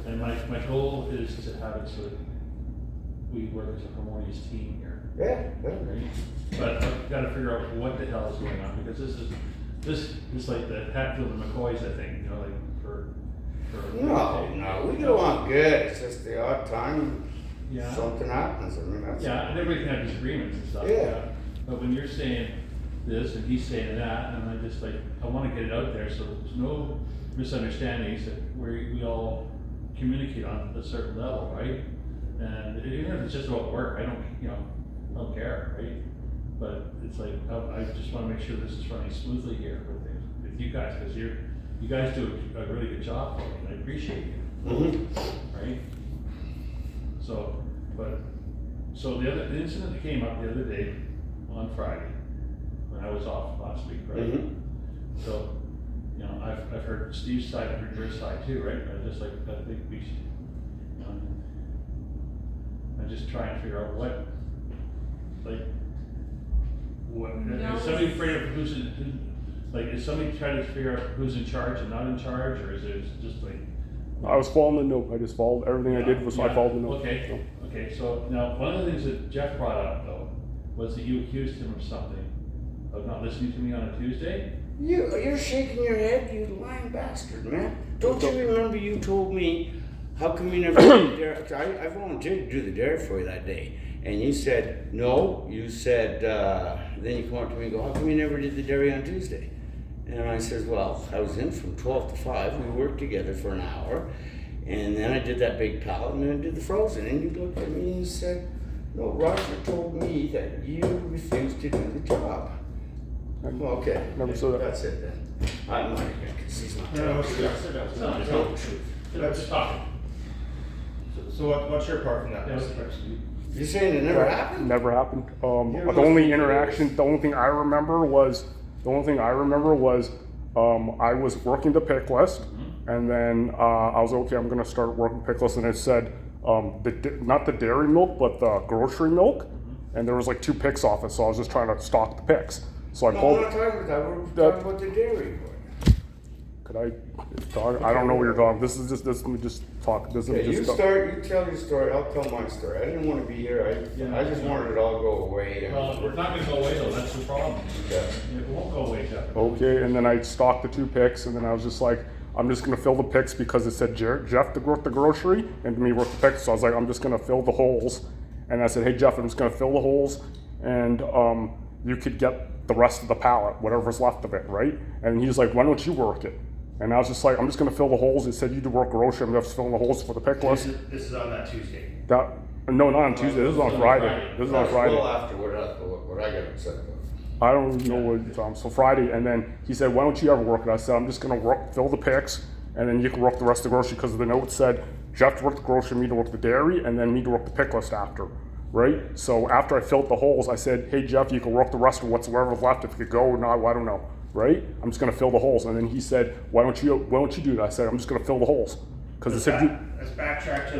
And my goal is to have it so that we work as a harmonious team here. Yeah. Right? But I've got to figure out what the hell is going on, because this is like the Hatfield and McCoys, I think, like for No, we get along good. It's just the odd time yeah. something happens. I mean, that's and everybody can have disagreements and stuff. Yeah. But when you're saying this and he's saying that, and I just I want to get it out there so there's no misunderstandings, that we all communicate on a certain level, right? And even if it's just about work, I don't care, right? But it's like, I just want to make sure this is running smoothly here with you guys, because you guys do a really good job for me, and I appreciate you. Mm-hmm. Right? So the incident that came up the other day on Friday, when I was off last week, right? Mm-hmm. So, I've heard Steve's side, I've heard your side too, right? I think we should, I'm just trying to figure out what, is somebody afraid of is somebody trying to figure out who's in charge and not in charge, or is it just like? I was following the note. I just followed everything I did was I followed the note. Okay, so now one of the things that Jeff brought up though was that you accused him of something, of not listening to me on a Tuesday. You're shaking your head, you lying bastard, man. Don't you remember you told me, how come you never did the dairy? I volunteered to do the dairy for you that day. And you said, no. You said, then you come up to me and go, how come you never did the dairy on Tuesday? And I says, well, I was in from 12 to 5. We worked together for an hour. And then I did that big pallet, and then I did the frozen. And you looked at me and you said, no, Roger told me that you refused to do the job. Well, okay. Never said that. That's it then. I'm not even, because he's not telling No, the truth. No, it's not the truth. I'm just talking. So what's your part from that? You're saying it never happened? Never happened. The You're only listening to interaction, this. the only thing I remember was I was working the pick list, and then I was okay. I'm gonna start working the pick list, and it said not the dairy milk, but the grocery milk, and there was like 2 picks off it. So I was just trying to stock the picks. So I No, pulled. we're not talking about that. We're talking about the dairy. Could I talk? I don't know what you're talking. This. Let me just talk. This Okay, is you just. start, you tell your story, I'll tell my story. I didn't want to be here. I just wanted it all to go away. Well, we're not gonna go away though, that's the problem. Yeah. It won't go away, Jeff. Okay, and then I stocked the 2 picks, and then I was just like, I'm just gonna fill the picks because it said Jeff to work the grocery and me work the picks. So I was like, I'm just gonna fill the holes. And I said, hey Jeff, I'm just gonna fill the holes, and you could get the rest of the pallet, whatever's left of it, right? And he was like, why don't you work it? And I was just like, I'm just gonna fill the holes. It said you to work grocery, I'm just filling the holes for the pick list. This is on that Tuesday. No, not on Tuesday. This is on Friday. This is on Friday. Well, after what I got upset about. I don't know what so Friday, and then he said, why don't you ever work it? I said, I'm just gonna fill the picks, and then you can work the rest of the grocery, because the note said Jeff to work the grocery, me to work the dairy, and then me to work the pick list after, right? So after I filled the holes, I said, hey Jeff, you can work the rest of whatsoever's left. If you could go or not, I don't know, right? I'm just gonna fill the holes. And then he said, why don't you do that? I said, I'm just gonna fill the holes, because it said Let's backtrack to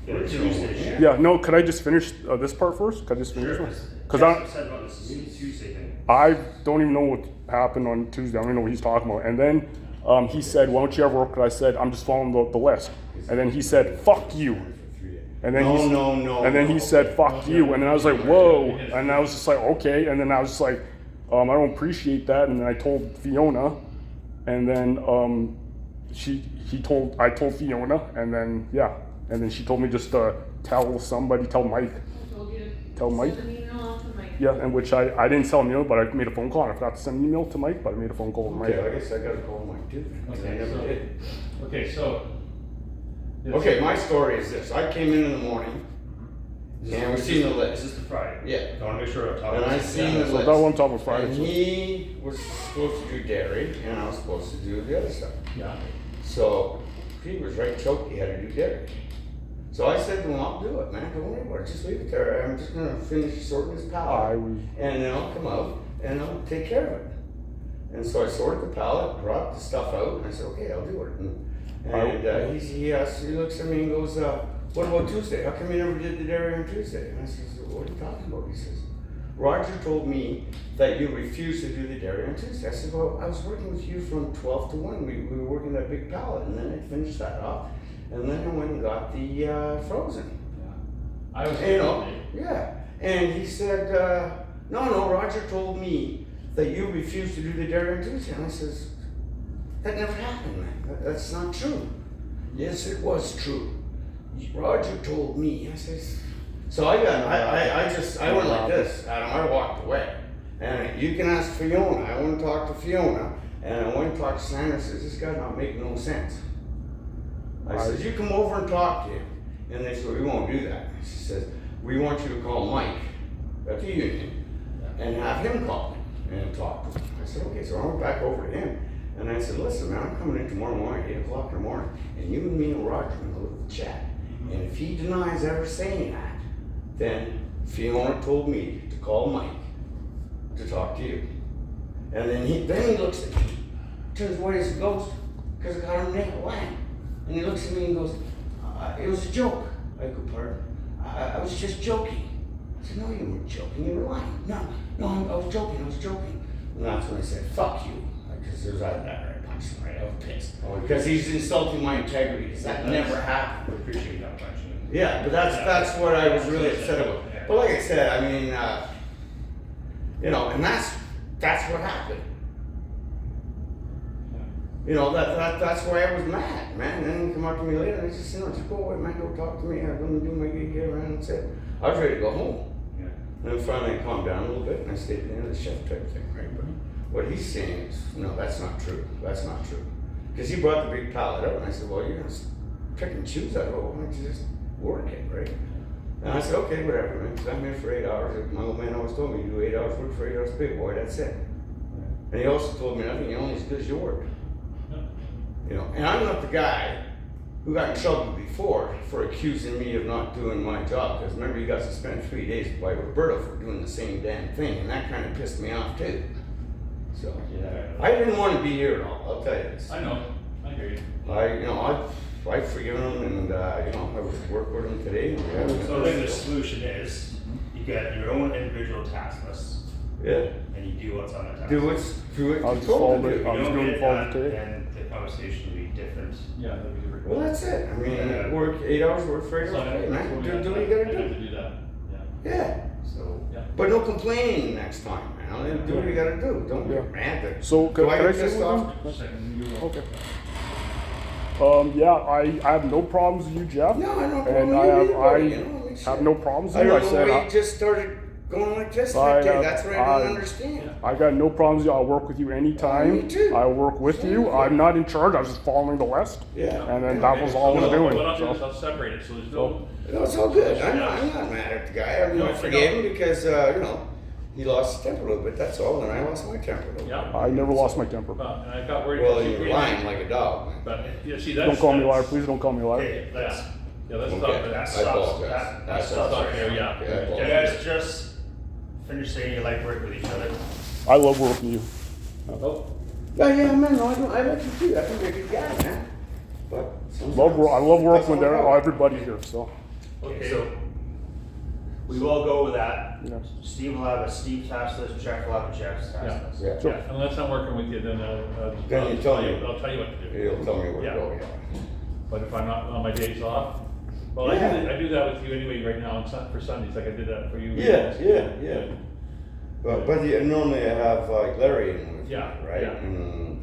the Tuesday. yeah. No, could I just finish this part first? Could I just finish this? Because Jeff said about this Tuesday thing. I don't even know what happened on Tuesday. I don't even know what he's talking about. And then he said, why don't you ever work? I said, I'm just following the list. And then he said, fuck you. And then And then he said, fuck you. And then I was like, whoa. And I was just like, okay. And then I was just like, I don't appreciate that. And then I told Fiona. And then I told Fiona. And then, yeah. And then she told me just to tell Mike. I told you to Tell Mike. send an email on to Mike. Yeah, and which I didn't tell him, but I made a phone call. I forgot to send an email to Mike, but I made a phone call to Mike. Okay, I guess I gotta call Mike too. Okay, I never so- did. Okay, so. Okay, my story is this. I came in the morning, and we seen the This list. is the Friday. Yeah. I want to make sure I'm talking And I about seen the So list. that one talking about Friday. And he was supposed to do dairy, and I was supposed to do the other stuff. Yeah. So he was right choked, he had to do dairy. So I said to him, I'll do it, man. Don't worry about it. Just leave it there. I'm just gonna finish sorting this pallet. And then I'll come out and I'll take care of it. And so I sorted the pallet, brought the stuff out, and I said, okay, I'll do it. And he looks at me and goes, what about Tuesday? How come you never did the dairy on Tuesday? And I says, what are you talking about? He says, Roger told me that you refused to do the dairy on Tuesday. I said, well, I was working with you from 12 to 1. We were working that big pallet, and then I finished that off. And then I went and got the frozen. Yeah. I was You know, yeah. And he said, no, Roger told me that you refused to do the dairy on Tuesday. And I says, that never happened, man. That's not true. Yes, it was true. Roger told me. I says, so I went like this, Adam. I walked away. And you can ask Fiona. I went and talked to Fiona. And I went and talked to Sandra. I says, this guy's not making no sense. I says, you come over and talk to him. And they said, we won't do that. She says, we want you to call Mike at the union and have him call him and talk to him. I said, okay, so I went back over to him and I said, listen, man, I'm coming in tomorrow morning, 8 o'clock in the morning, and you and me and Roger are going to look at the chat. And if he denies ever saying that, then Fiona told me to call Mike to talk to you. And then he looks at me, turns white as a ghost, because I got him nailed line. And he looks at me and goes, it was a joke. I go, pardon? I was just joking. I said, no, you weren't joking, you were lying. No, I was joking. And that's when I said, fuck you. Because there's that right, I punched him right, I was pissed. Because he's insulting my integrity, because that never happened. We appreciate that punching. Yeah, but that's what I was really upset about. But like I said, I mean, you know, and that's what happened. You know, that's why I was mad, man. And then he come up to me later and he said, just go away, man, don't talk to me. I'm going to do my gig here, man. That's it. I was ready to go home. Yeah. And then finally I calmed down a little bit and I stayed at the end of the chef type thing, right? But what he's saying is, no, that's not true. That's not true. Because he brought the big pallet out and I said, well, you're going to pick and choose that. Well, why don't you just work it, right? And I said, okay, whatever, man. Because I'm here for 8 hours. My old man always told me, you do 8 hours work for 8 hours pay, boy, that's it. And he also told me nothing, you're only as good as your word. You know, and I'm not the guy who got in trouble before for accusing me of not doing my job. Because remember, you got suspended 3 days by Roberto for doing the same damn thing, and that kind of pissed me off too. So Yeah. I didn't want to be here at all. I'll tell you this. I know. I hear you. I've forgiven him, and I would work with him today. So I think the solution is you get your own individual task list Yeah. and you do what's on the task Do list. it. I'll You just told follow him to it. do. If I'm you just don't gonna get follow that, it today. then the conversation will be different. Yeah, that'd be different. Well, that's it. I mean, Yeah. work 8 hours, work for 8 So hours. I- Hey, man, so do yeah, what you I gotta have do. to do that. Yeah. Yeah. So Yeah. But no complaining next time, man. Do what you gotta do. Don't Yeah. get mad. So Do can I I get say pissed off? something? Second, you go. Okay. Yeah, I have no problems with you, Jeff. No, I don't And know I have, anybody, you know, makes have sense. no problems I with you. I don't know said, why you just started going like this I, that day. uh, That's what I don't I- understand. I got no problems with you. I'll work with you anytime. Me too. I'll work with you. Same. I'm not in charge. I was just following the list. Yeah. And then Yeah. that was all I was Well, doing. what I'll do is So, I'll separate it, so there's no. No, it's all good. I'm not mad at the guy. I No, forgave him because, he lost his temper a little bit. That's all. And I lost my temper a little bit. Yeah. I never lost my temper. And I got worried. Well, because you were really- lying like a dog. But, yeah, see, that's. Don't call me a liar. that's- Please don't call me a liar. okay, let's Yeah, let's stop Okay. it. that I stops apologize. that I stops Stop right there, now. yeah. Yeah, I You apologize. guys just finish saying you like working with each other. I love working with you. Oh, Yeah, man. No, I like you too. I think you're a good guy, man. But I love working with That's all. everybody here. So, Okay, so we will go with that. you know. Steve will have a Steve task list, Jeff will have a Jeff's task Yeah. list. Yeah. Sure. yeah, unless I'm working with you, then Then you tell me. I'll tell you what to do. He'll tell me where to Yeah. go. Yeah. But if I'm not on my days off, well, Yeah. I do that with you anyway right now on for Sundays, like I did that for you. Yeah. But normally I have Larry in with Yeah, me, right? yeah. And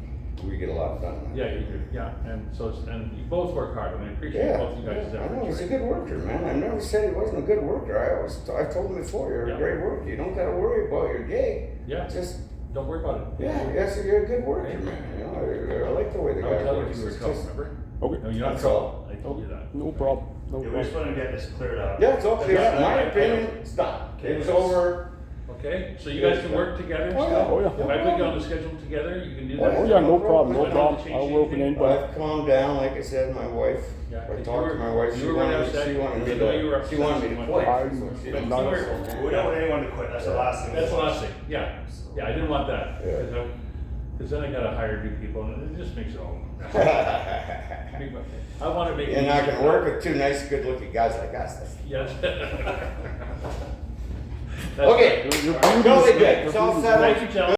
we get a lot done. Yeah, you do, yeah, and so, and you both work hard, and I appreciate Yeah, both you guys' I know, efforts. he's a right? good worker, man. I never said he wasn't a good worker. I told him before, you're Yeah. a great worker. You don't gotta worry about your gig. Yeah, Just, don't worry about it. yes, you're a good worker, man. You know, I like the way the I would guy tell you works. if you were It's trouble, just- remember? Okay. No, you're not That's trouble, I told you that. No problem. No Yeah, we just problem. want to get this cleared up. Yeah, it's all clear. Yeah, My I- opinion, it's done. It was over. Okay, so you guys can work together Oh, still? yeah. Oh, yeah. If I put you on the schedule together, you can do Oh, that? Oh yeah, no problem. No I don't problem. have to I'll change work with anything. anybody. I've calmed down, like I said, my wife. Yeah, I 'cause talked you to my were- wife. you She were really wanted upset. me You know you were to upset. she wanted me to You quit. I'm So she not didn't upset. so mad. We don't want anyone to quit, that's the last thing. we That's the want. last thing, yeah, yeah, I didn't want that, Yeah. because then I gotta hire new people, and it just makes it all. I wanna make. And I can work with two nice, good-looking guys like us. Yes. Okay, That's Your right. beauty totally is- good, it's all settled. Thank you, gentlemen.